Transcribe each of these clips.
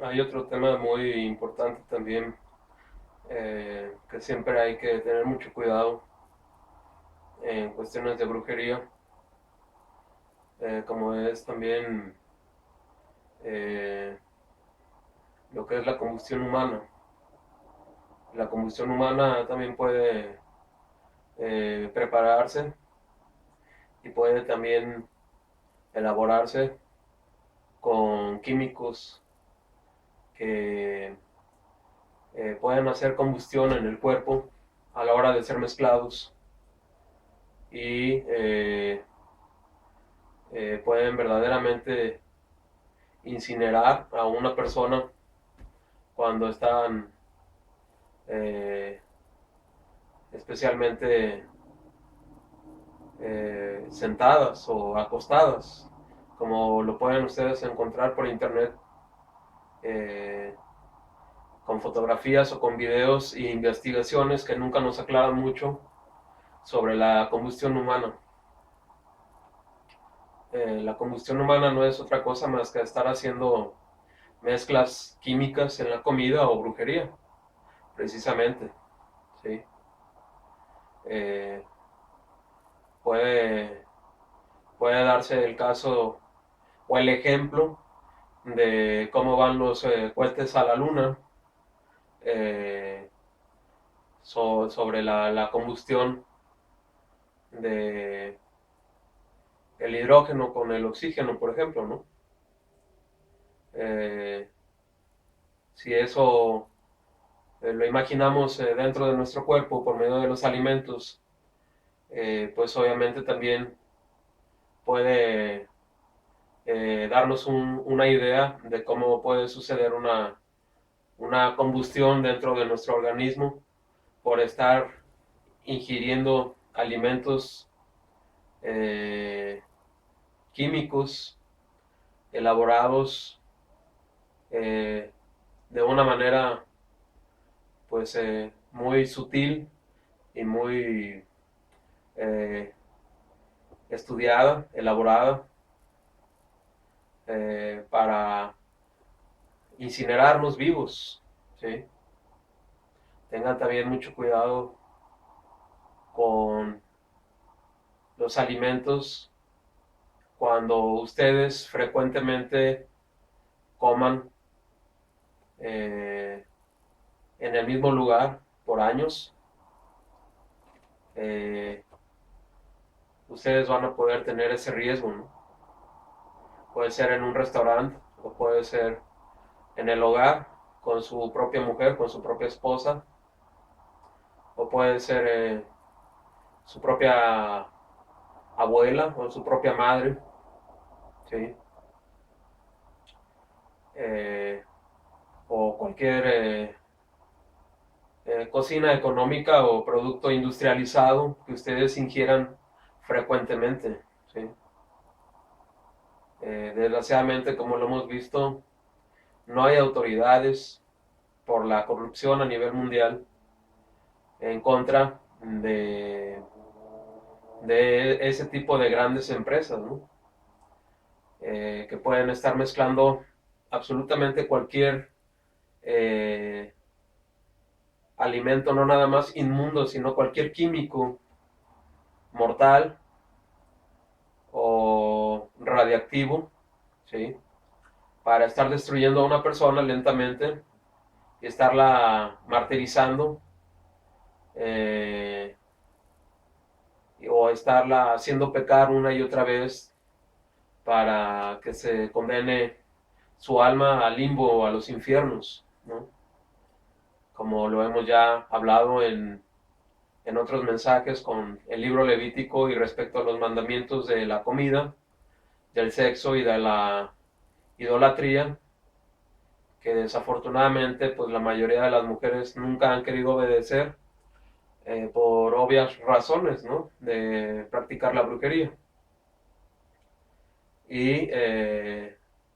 hay otro tema muy importante también, que siempre hay que tener mucho cuidado en cuestiones de brujería, como es también eh, lo que es la combustión humana. La combustión humana también puede prepararse y puede también elaborarse con químicos que pueden hacer combustión en el cuerpo a la hora de ser mezclados y pueden verdaderamente incinerar a una persona cuando están eh, especialmente sentadas o acostadas, como lo pueden ustedes encontrar por internet, eh, con fotografías o con videos e investigaciones que nunca nos aclaran mucho sobre la combustión humana. La combustión humana no es otra cosa más que estar haciendo mezclas químicas en la comida o brujería, precisamente. ¿Sí? Eh, puede, puede darse el caso o el ejemplo de cómo van los cohetes a la luna, eh, sobre la combustión de el hidrógeno con el oxígeno, por ejemplo, ¿no? Eh, si eso lo imaginamos dentro de nuestro cuerpo por medio de los alimentos, pues obviamente también puede darnos una idea de cómo puede suceder una combustión dentro de nuestro organismo por estar ingiriendo alimentos eh, químicos elaborados eh, de una manera pues muy sutil y muy eh, estudiada, elaborada, para incinerarnos vivos. ¿Sí? Tengan también mucho cuidado con los alimentos cuando ustedes frecuentemente coman eh, en el mismo lugar por años. eh, Ustedes van a poder tener ese riesgo, ¿no? Puede ser en un restaurante o puede ser en el hogar con su propia mujer, con su propia esposa, o puede ser su propia abuela o su propia madre, ¿sí? Eh, o cualquier cocina económica o producto industrializado que ustedes ingieran frecuentemente, ¿sí? Desgraciadamente, como lo hemos visto, no hay autoridades por la corrupción a nivel mundial en contra de ese tipo de grandes empresas, ¿no? Que pueden estar mezclando absolutamente cualquier eh, alimento, no nada más inmundo, sino cualquier químico mortal o radiactivo, ¿sí? Para estar destruyendo a una persona lentamente y estarla martirizando, eh, o estarla haciendo pecar una y otra vez para que se condene su alma al limbo o a los infiernos, ¿no? Como lo hemos ya hablado en otros mensajes con el libro Levítico y respecto a los mandamientos de la comida, del sexo y de la idolatría, que desafortunadamente pues la mayoría de las mujeres nunca han querido obedecer, por obvias razones, ¿no? De practicar la brujería y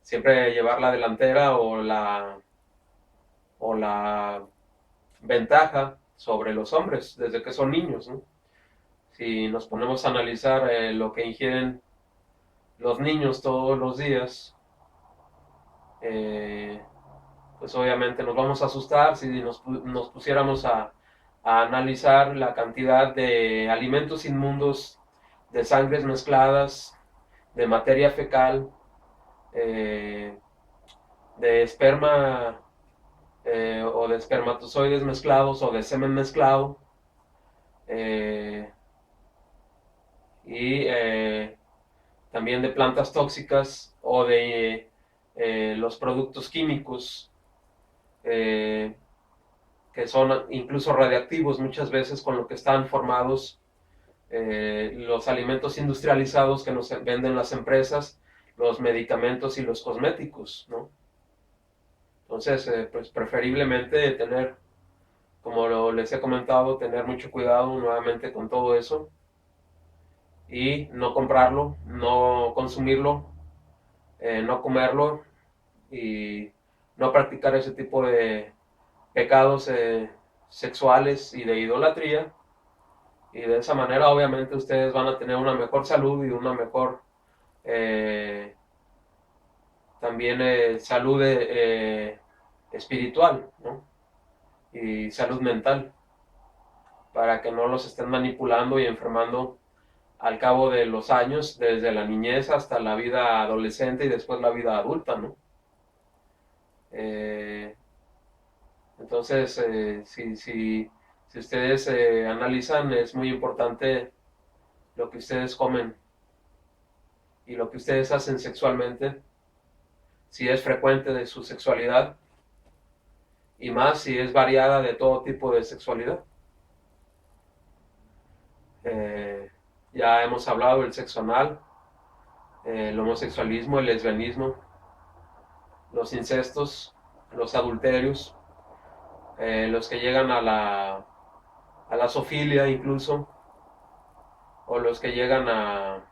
siempre llevar la delantera o la ventaja sobre los hombres desde que son niños, ¿no? Si nos ponemos a analizar lo que ingieren los niños todos los días, eh, pues obviamente nos vamos a asustar si nos pusiéramos a analizar la cantidad de alimentos inmundos, de sangres mezcladas, de materia fecal, eh, de esperma o de espermatozoides mezclados o de semen mezclado, eh, y también de plantas tóxicas o de los productos químicos eh, que son incluso radiactivos muchas veces con lo que están formados los alimentos industrializados que nos venden las empresas, los medicamentos y los cosméticos, ¿no? Entonces, pues preferiblemente tener, como les he comentado, tener mucho cuidado nuevamente con todo eso y no comprarlo, no consumirlo, no comerlo y no practicar ese tipo de pecados sexuales y de idolatría. Y de esa manera obviamente ustedes van a tener una mejor salud y una mejor eh, también salud espiritual, ¿no? Y salud mental, para que no los estén manipulando y enfermando al cabo de los años, desde la niñez hasta la vida adolescente y después la vida adulta, ¿no? Eh, entonces, si ustedes analizan, es muy importante lo que ustedes comen y lo que ustedes hacen sexualmente, si es frecuente de su sexualidad y más si es variada de todo tipo de sexualidad. Eh, ya hemos hablado del sexo anal, el homosexualismo, el lesbianismo, los incestos, los adulterios, los que llegan a la zoofilia incluso, o los que llegan a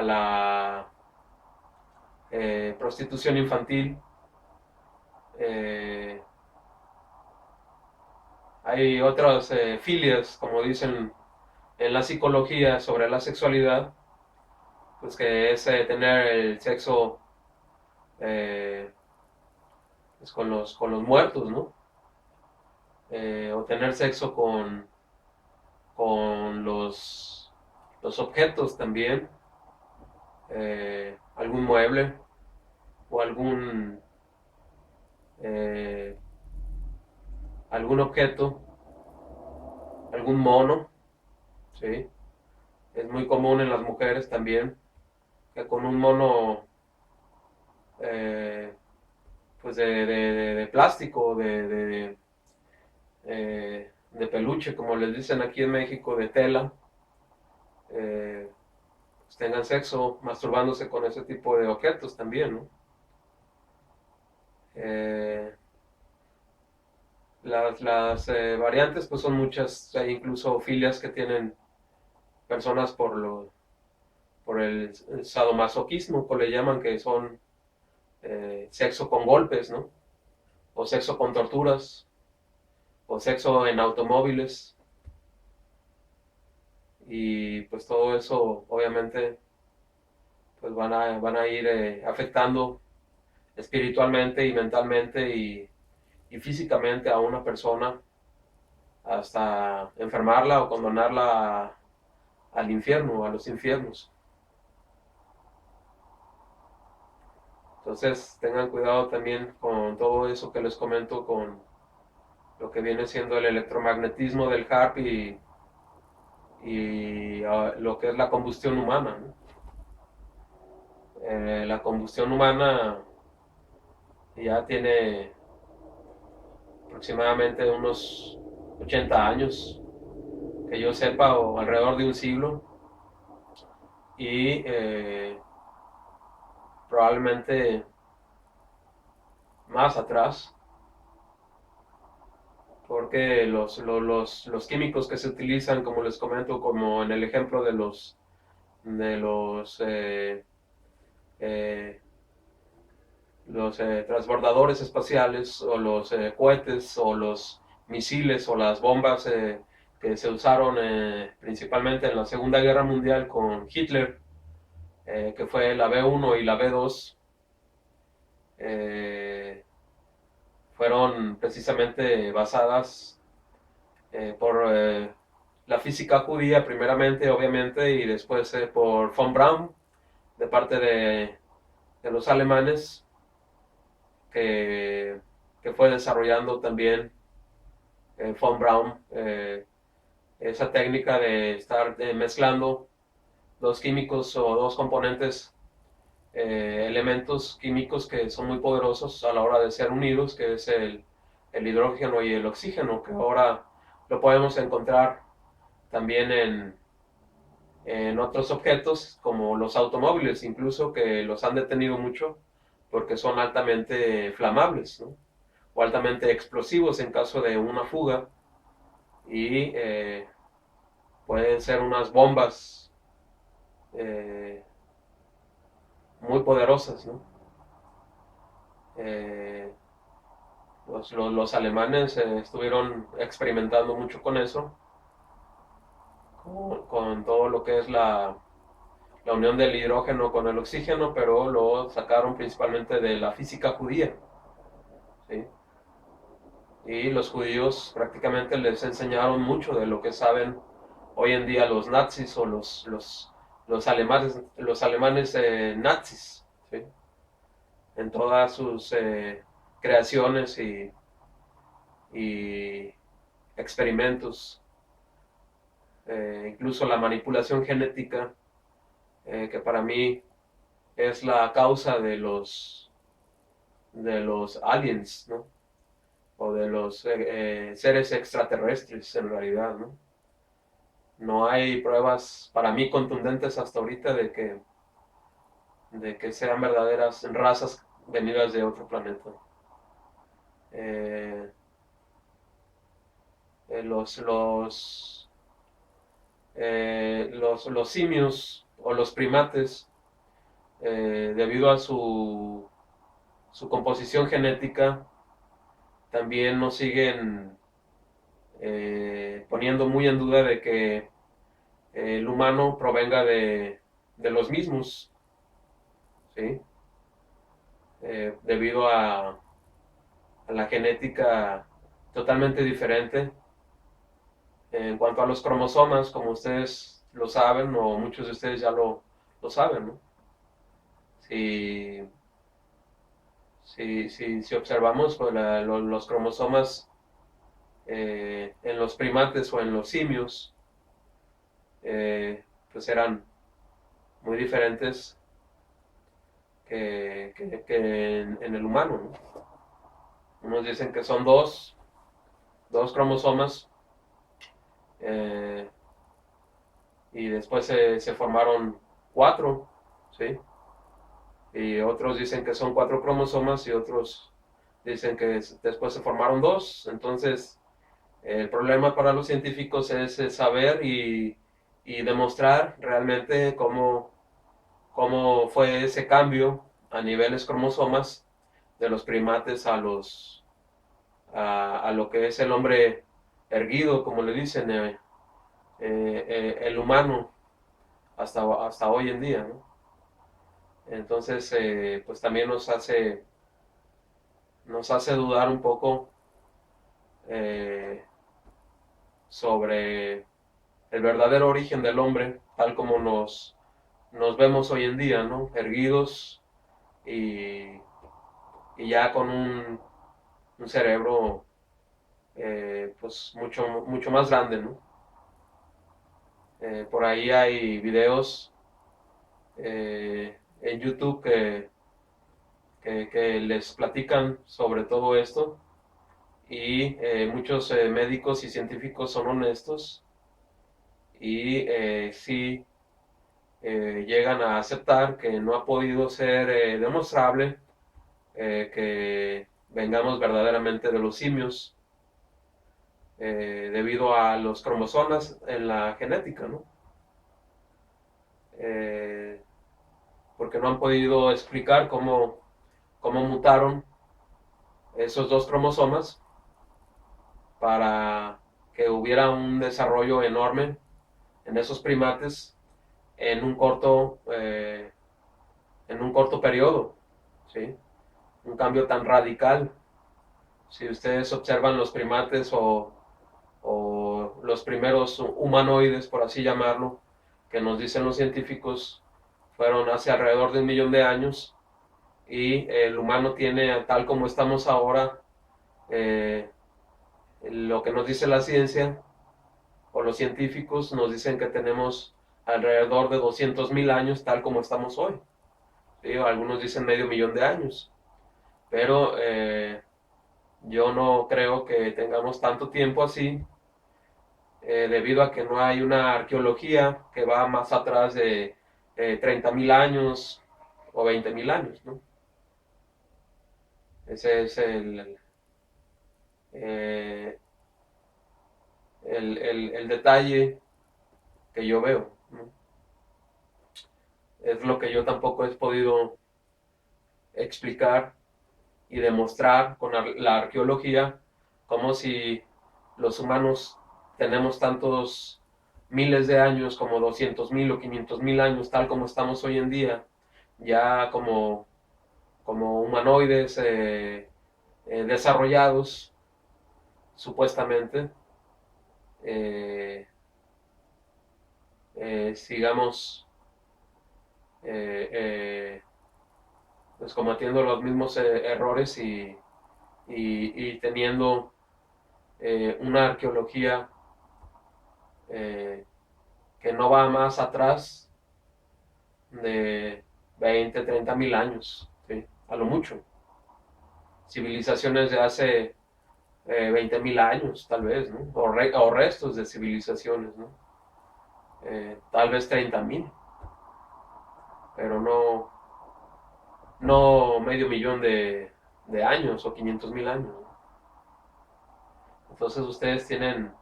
la prostitución infantil. Eh, Hay otras filias, como dicen en la psicología sobre la sexualidad, pues que es tener el sexo eh, pues con los muertos, ¿no? O tener sexo con los objetos también, algún mueble o eh, algún objeto, algún mono, ¿sí? Es muy común en las mujeres también que con un mono eh, pues de plástico, de peluche, como les dicen aquí en México, de tela, pues tengan sexo masturbándose con ese tipo de objetos también, ¿no? Eh, las variantes pues son muchas, hay incluso filias que tienen personas por el sadomasoquismo, que le llaman, que son sexo con golpes, ¿no? O sexo con torturas, o sexo en automóviles, y pues todo eso obviamente pues van a ir afectando espiritualmente y mentalmente y físicamente a una persona hasta enfermarla o condenarla al infierno, a los infiernos. Entonces tengan cuidado también con todo eso que les comento, con lo que viene siendo el electromagnetismo del HARP y lo que es la combustión humana, ¿no? La combustión humana ya tiene aproximadamente unos 80 años, que yo sepa, o alrededor de un siglo, y probablemente más atrás, porque los químicos que se utilizan, como les comento, como en el ejemplo de eh, los transbordadores espaciales o los cohetes o los misiles o las bombas que se usaron principalmente en la Segunda Guerra Mundial con Hitler, que fue la B-1 y la B-2, fueron precisamente basadas por la física judía primeramente, obviamente, y después por von Braun, de parte de los alemanes, que, que fue desarrollando también von Braun esa técnica de estar mezclando dos químicos o dos componentes, elementos químicos que son muy poderosos a la hora de ser unidos, que es el hidrógeno y el oxígeno, que ahora lo podemos encontrar también en otros objetos como los automóviles, incluso que los han detenido mucho porque son altamente flamables, ¿no? O altamente explosivos en caso de una fuga, y pueden ser unas bombas eh, muy poderosas, ¿no? Eh, los alemanes estuvieron experimentando mucho con eso, con todo lo que es la unión del hidrógeno con el oxígeno, pero lo sacaron principalmente de la física judía, ¿sí? Y los judíos prácticamente les enseñaron mucho de lo que saben hoy en día los nazis o los alemanes nazis, ¿sí? En todas sus creaciones y experimentos, incluso la manipulación genética, que para mí es la causa de los aliens, ¿no? O de los seres extraterrestres en realidad, ¿no? No hay pruebas para mí contundentes hasta ahorita de que sean verdaderas razas venidas de otro planeta. Eh, eh, los, los, los simios o los primates, debido a su composición genética, también nos siguen poniendo muy en duda de que el humano provenga de los mismos, ¿sí? Debido a la genética totalmente diferente. En cuanto a los cromosomas, como ustedes lo saben, o muchos de ustedes ya lo saben, ¿no? Si, si observamos, pues, los cromosomas en los primates o en los simios, pues eran muy diferentes que en el humano, ¿no? Unos dicen que son dos cromosomas, eh, y después se formaron cuatro, ¿sí? Y otros dicen que son cuatro cromosomas y otros dicen que después se formaron dos. Entonces, el problema para los científicos es saber y demostrar realmente cómo fue ese cambio a niveles cromosomas de los primates a lo que es el hombre erguido, como le dicen, el humano hasta hoy en día, ¿no? Entonces, pues también nos hace dudar un poco eh, sobre el verdadero origen del hombre, tal como nos vemos hoy en día, ¿no? Erguidos y, y ya con un cerebro pues mucho más grande, ¿no? Por ahí hay videos en YouTube que les platican sobre todo esto, y muchos médicos y científicos son honestos y sí llegan a aceptar que no ha podido ser demostrable que vengamos verdaderamente de los simios, debido a los cromosomas en la genética, ¿no? Eh, Porque no han podido explicar cómo mutaron esos dos cromosomas para que hubiera un desarrollo enorme en esos primates en en un corto periodo, ¿sí? Un cambio tan radical Si ustedes observan los primates o los primeros humanoides, por así llamarlo, que nos dicen los científicos, fueron hace alrededor de 1 millón de años, y el humano tiene, tal como estamos ahora, eh, lo que nos dice la ciencia o los científicos nos dicen que tenemos alrededor de 200.000 años tal como estamos hoy. ¿Sí? Algunos dicen 500.000 años, pero yo no creo que tengamos tanto tiempo así, debido a que no hay una arqueología que va más atrás de 30.000 años o 20.000 años, ¿no? Ese es eh, el detalle que yo veo, ¿no? Es lo que yo tampoco he podido explicar y demostrar con la arqueología, como si los humanos tenemos tantos miles de años como 200.000 o 500.000 años, tal como estamos hoy en día, ya como humanoides desarrollados, supuestamente, eh, sigamos eh, eh, pues cometiendo los mismos errores y teniendo una arqueología eh, que no va más atrás de 20, 30.000 años, ¿sí? A lo mucho. Civilizaciones de hace 20.000 años, tal vez, ¿no? O restos de civilizaciones, ¿no? Tal vez 30.000, pero no 500.000 de años o 500.000 años, ¿no? Entonces ustedes tienen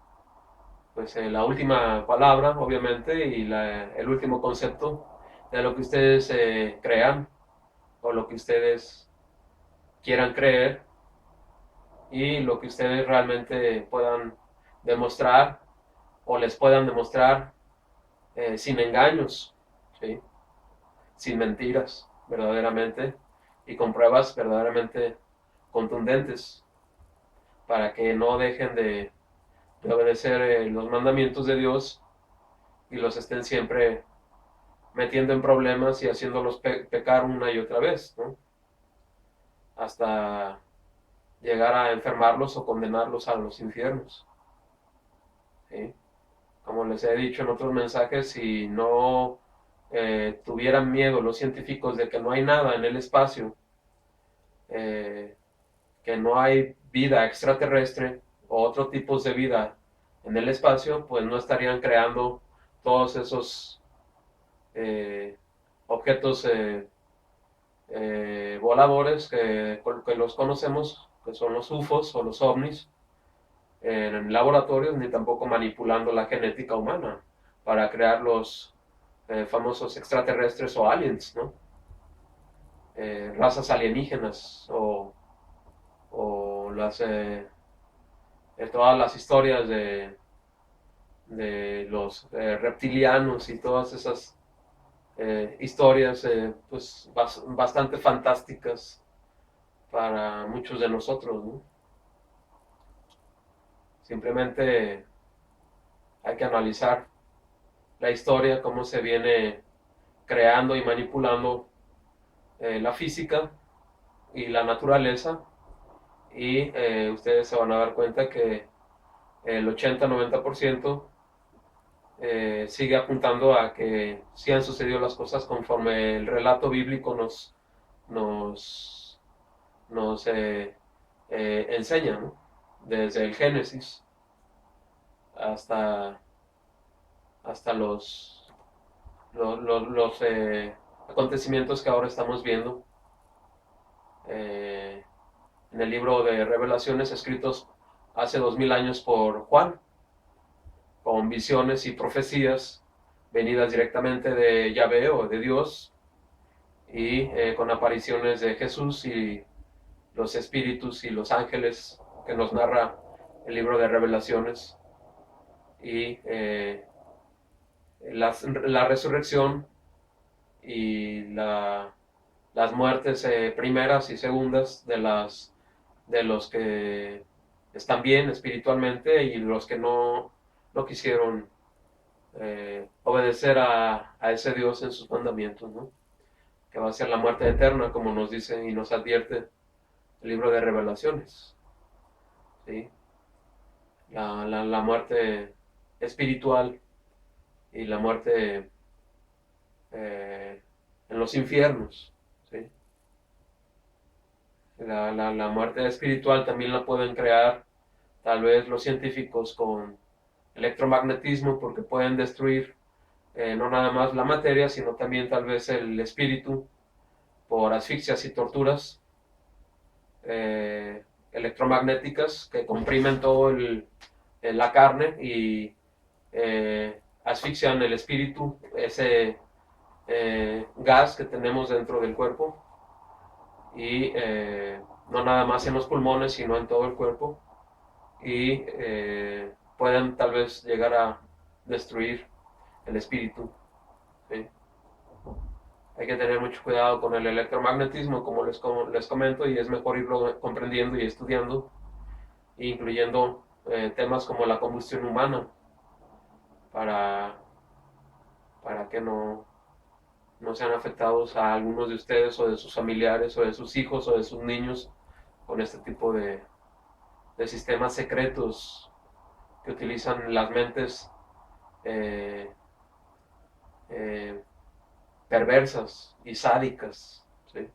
pues la última palabra, obviamente, y el último concepto de lo que ustedes crean o lo que ustedes quieran creer y lo que ustedes realmente puedan demostrar o les puedan demostrar sin engaños, ¿sí? Sin mentiras, verdaderamente, y con pruebas verdaderamente contundentes, para que no dejen de obedecer los mandamientos de Dios y los estén siempre metiendo en problemas y haciéndolos pecar una y otra vez, ¿no? Hasta llegar a enfermarlos o condenarlos a los infiernos, ¿sí? Como les he dicho en otros mensajes, si no tuvieran miedo los científicos de que no hay nada en el espacio, eh, que no hay vida extraterrestre o otros tipos de vida en el espacio, pues no estarían creando todos esos objetos voladores que los conocemos, que son los UFOs o los ovnis, en laboratorios, ni tampoco manipulando la genética humana para crear los famosos extraterrestres o aliens, ¿no? Razas alienígenas o todas las historias de los reptilianos y todas esas historias pues bastante fantásticas para muchos de nosotros, ¿no? Simplemente hay que analizar la historia, cómo se viene creando y manipulando la física y la naturaleza, y ustedes se van a dar cuenta que el 80-90% sigue apuntando a que sí han sucedido las cosas conforme el relato bíblico nos, nos enseña, ¿no? Desde el Génesis hasta, hasta los acontecimientos que ahora estamos viendo eh, en el libro de Revelaciones, escritos hace 2000 años por Juan, con visiones y profecías venidas directamente de Yahvé o de Dios, y con apariciones de Jesús y los espíritus y los ángeles que nos narra el libro de Revelaciones, y la resurrección y las muertes primeras y segundas de los que están bien espiritualmente y los que no quisieron obedecer a ese Dios en sus mandamientos, ¿no? Que va a ser la muerte eterna, como nos dice y nos advierte el libro de Revelaciones, ¿sí? La muerte espiritual y la muerte en los infiernos, ¿sí? La muerte espiritual también la pueden crear tal vez los científicos con electromagnetismo porque pueden destruir no nada más la materia, sino también tal vez el espíritu por asfixias y torturas electromagnéticas que comprimen todo la carne y asfixian el espíritu, ese gas que tenemos dentro del cuerpo y no nada más en los pulmones, sino en todo el cuerpo y pueden tal vez llegar a destruir el espíritu. ¿Sí? Hay que tener mucho cuidado con el electromagnetismo, como les comento, y es mejor irlo comprendiendo y estudiando, incluyendo temas como la combustión humana, para, para que no sean afectados a algunos de ustedes o de sus familiares o de sus hijos o de sus niños con este tipo de sistemas secretos que utilizan las mentes eh, eh, perversas y sádicas, ¿sí?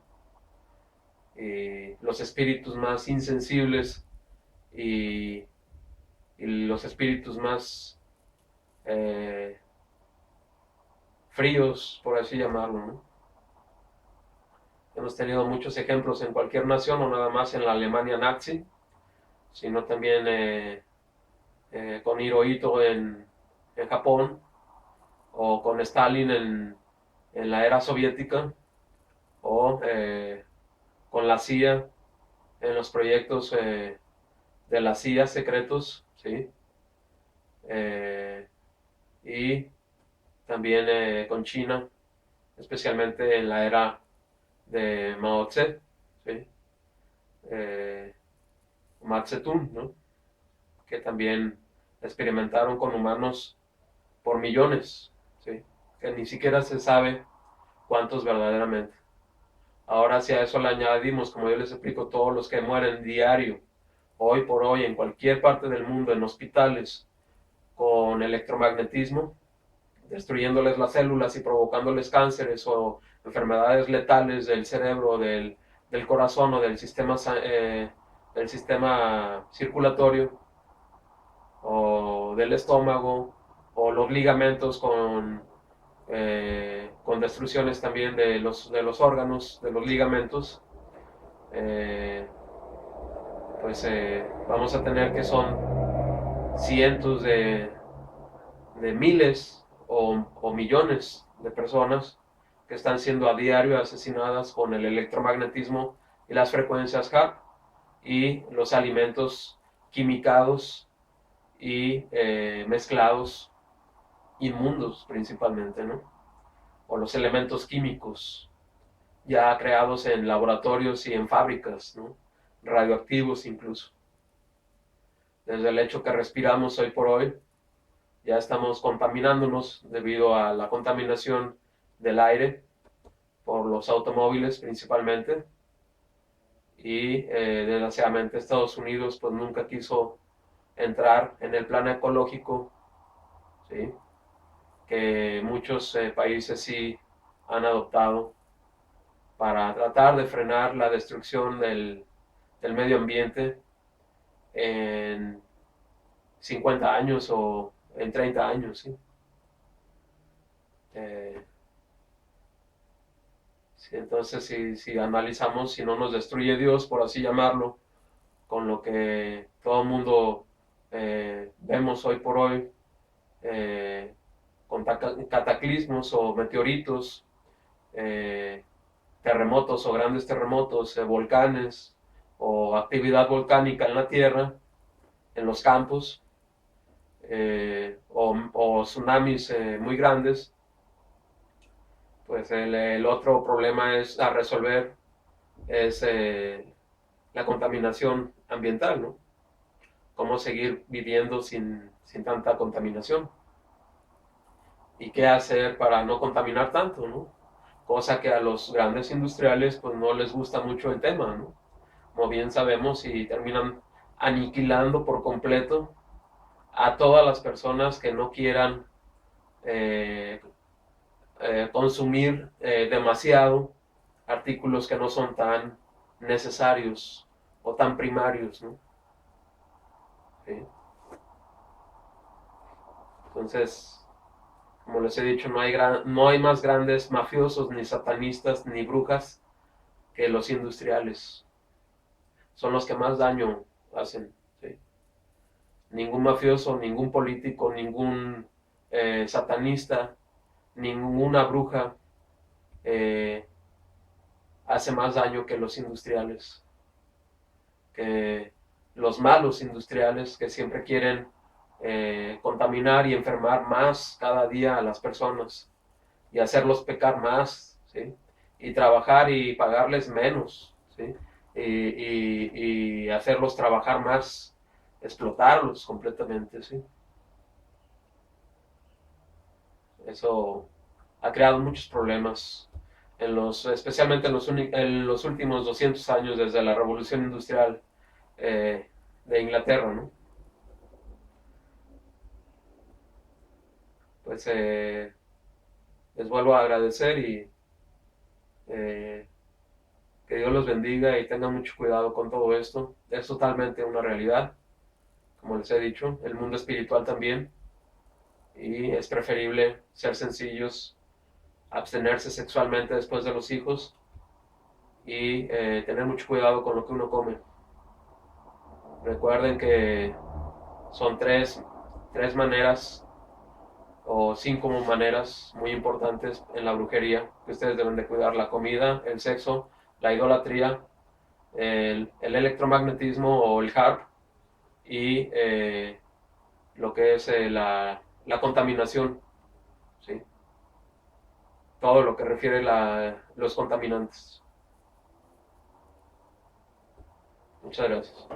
Y los espíritus más insensibles y, y los espíritus más eh, fríos, por así llamarlo, ¿no? Hemos tenido muchos ejemplos en cualquier nación, no nada más en la Alemania nazi, sino también con Hirohito en Japón, o con Stalin en la era soviética, o con la CIA en los proyectos de la CIA secretos, ¿sí? Eh, y también con China, especialmente en la era de Mao Tse, ¿sí? Eh, Mao Tse-tung, ¿no? Que también experimentaron con humanos por millones, ¿sí? Que ni siquiera se sabe cuántos verdaderamente. Ahora si a eso le añadimos, como yo les explico, todos los que mueren diario, hoy por hoy, en cualquier parte del mundo, en hospitales, con electromagnetismo, destruyéndoles las células y provocándoles cánceres o enfermedades letales del cerebro, del corazón o del sistema circulatorio o del estómago o los ligamentos con destrucciones también de los órganos, de los ligamentos, eh, pues vamos a tener que son cientos de miles o millones de personas que están siendo a diario asesinadas con el electromagnetismo y las frecuencias HARP y los alimentos quimicados y mezclados inmundos principalmente, ¿no? O los elementos químicos ya creados en laboratorios y en fábricas, ¿no? Radioactivos incluso. Desde el hecho que respiramos hoy por hoy, ya estamos contaminándonos debido a la contaminación del aire por los automóviles principalmente y desgraciadamente Estados Unidos pues nunca quiso entrar en el plan ecológico, ¿sí? Que muchos países sí han adoptado para tratar de frenar la destrucción del medio ambiente en 50 años o en 30 años, ¿sí? Eh, sí, entonces, si analizamos, si no nos destruye Dios, por así llamarlo, con lo que todo el mundo vemos hoy por hoy, eh, con cataclismos o meteoritos, eh, terremotos o grandes terremotos, volcanes o actividad volcánica en la Tierra, en los campos, o tsunamis muy grandes, pues el otro problema es a resolver es la contaminación ambiental, ¿no? Cómo seguir viviendo sin tanta contaminación y qué hacer para no contaminar tanto, ¿no? Cosa que a los grandes industriales pues no les gusta mucho el tema, ¿no? Como bien sabemos, y terminan aniquilando por completo a todas las personas que no quieran eh, consumir demasiado artículos que no son tan necesarios o tan primarios, ¿no? ¿Sí? Entonces, como les he dicho, no hay más grandes mafiosos, ni satanistas, ni brujas que los industriales. Son los que más daño hacen. ¿Sí? Ningún mafioso, ningún político, ningún satanista, ninguna bruja eh, hace más daño que los industriales, que los malos industriales que siempre quieren contaminar y enfermar más cada día a las personas y hacerlos pecar más, ¿sí? Y trabajar y pagarles menos, ¿sí? Y hacerlos trabajar más, explotarlos completamente, ¿sí? Eso ha creado muchos problemas, especialmente en los últimos 200 años desde la Revolución Industrial eh, de Inglaterra, ¿no? Pues les vuelvo a agradecer y eh, que Dios los bendiga y tengan mucho cuidado con todo esto. Es totalmente una realidad, como les he dicho, el mundo espiritual también, y es preferible ser sencillos, abstenerse sexualmente después de los hijos y tener mucho cuidado con lo que uno come. Recuerden que son tres maneras o cinco maneras muy importantes en la brujería que ustedes deben de cuidar: la comida, el sexo, la idolatría, el electromagnetismo o el HARP y lo que es la contaminación, ¿sí? Todo lo que refiere los contaminantes. Muchas gracias.